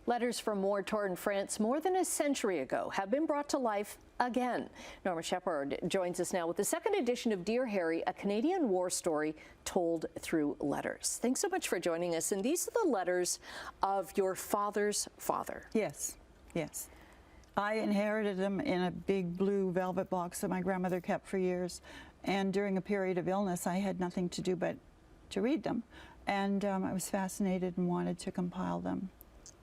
Letters from war-torn France more than a century ago have been brought to life again. Norma Shephard joins us now with the second edition of Dear Harry, a Canadian war story told through letters. Thanks so much for joining us. And these are the letters of your father's father. Yes, yes. I inherited them in a big blue velvet box that my grandmother kept for years. And during a period of illness, I had nothing to do but to read them. And I was fascinated and wanted to compile them.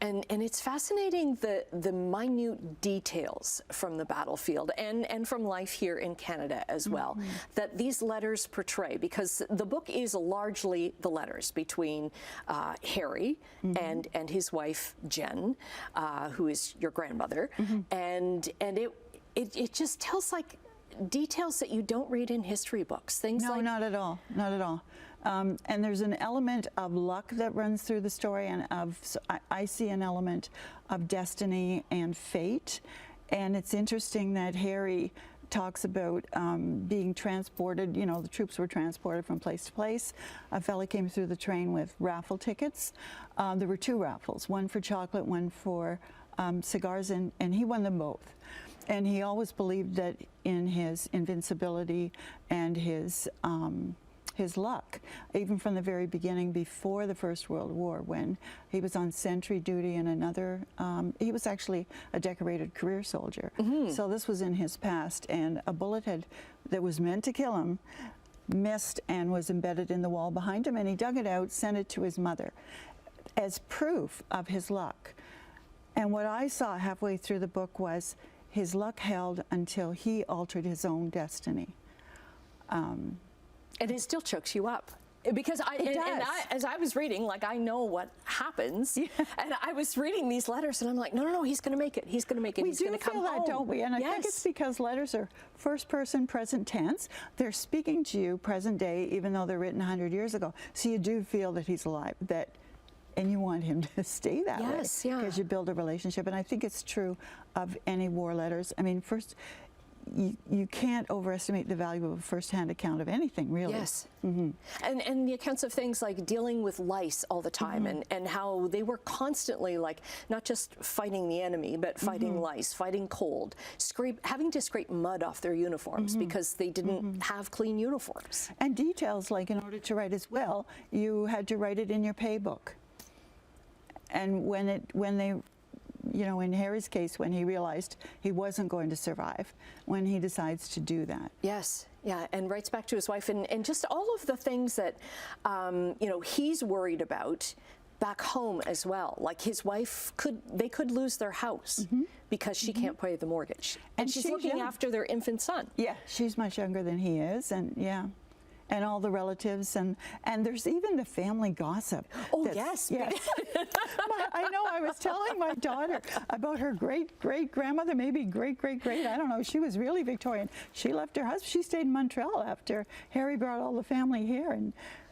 And it's fascinating the minute details from the battlefield and from life here in Canada as well, that these letters portray, because the book is largely the letters between Harry and his wife Jen, who is your grandmother, and it just tells like details that you don't read in history books. Things no, like not at all, not at all. And there's an element of luck that runs through the story, and I see an element of destiny and fate. And it's interesting that Harry talks about being transported, you know, the troops were transported from place to place. A fella came through the train with raffle tickets. There were two raffles, one for chocolate, one for cigars, and he won them both. And he always believed that in his invincibility and his luck, even from the very beginning, before the First World War, when he was on sentry duty in another, he was actually a decorated career soldier. So this was in his past, and a bullet that was meant to kill him missed and was embedded in the wall behind him, and he dug it out, sent it to his mother as proof of his luck. And what I saw halfway through the book was his luck held until he altered his own destiny. And it still chokes you up. Because as I was reading, like, I know what happens, and I was reading these letters, and I'm like, no, he's going to make it. He's going to make it. He's going to come home. We do feel that, don't we? And I think it's because letters are first person, present tense. They're speaking to you present day, even though they're written 100 years ago. So you do feel that he's alive, and you want him to stay that way. Because you build a relationship. And I think it's true of any war letters. I mean, first, you can't overestimate the value of a first-hand account of anything, really. Yes. And the accounts of things like dealing with lice all the time, and how they were constantly, like, not just fighting the enemy, but fighting lice, fighting cold, having to scrape mud off their uniforms because they didn't have clean uniforms. And details, like, in order to write as well, you had to write it in your pay book. And when they, you know, in Harry's case, when he realized he wasn't going to survive, when he decides to do that. Yes, yeah, and writes back to his wife, and just all of the things that, you know, he's worried about back home as well. Like, his wife they could lose their house because she can't pay the mortgage. And she's looking after their infant son. Yeah, she's much younger than he is, and and all the relatives, and there's even the family gossip. Oh, yes. I know, I was telling my daughter about her great-great-grandmother, maybe great-great-great, I don't know, she was really Victorian. She left her husband, she stayed in Montreal after Harry brought all the family here,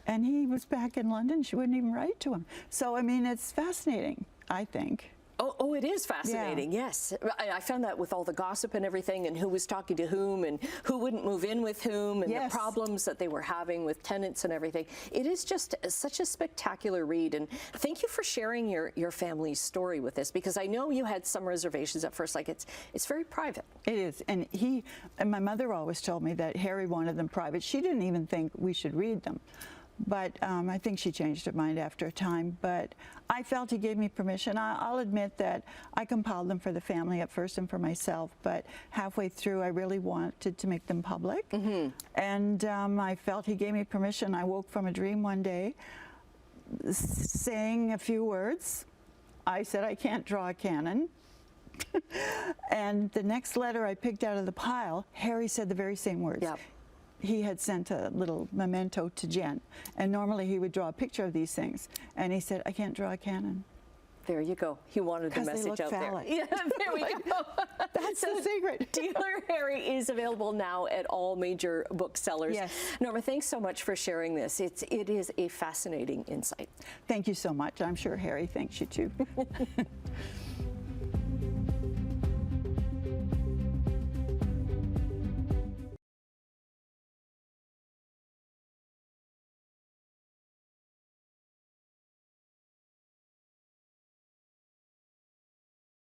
and he was back in London. She wouldn't even write to him. So, I mean, it's fascinating, I think. Oh, it is fascinating, yes. I found that with all the gossip and everything, and who was talking to whom, and who wouldn't move in with whom, and the problems that they were having with tenants and everything. It is just such a spectacular read, and thank you for sharing your family's story with us, because I know you had some reservations at first, like it's very private. It is, and my mother always told me that Harry wanted them private. She didn't even think we should read them. But I think she changed her mind after a time. But I felt he gave me permission. I'll admit that I compiled them for the family at first and for myself, but halfway through I really wanted to make them public. And I felt he gave me permission. I woke from a dream one day saying a few words. I said, I can't draw a cannon. And the next letter I picked out of the pile, Harry said the very same words. He had sent a little memento to Jen, and normally he would draw a picture of these things, and he said, I can't draw a cannon. There you go. He wanted the message out there. Yeah, there we go. That's the secret. Dear Harry is available now at all major booksellers. Yes. Norma, thanks so much for sharing this. It is a fascinating insight. Thank you so much. I'm sure Harry thanks you too.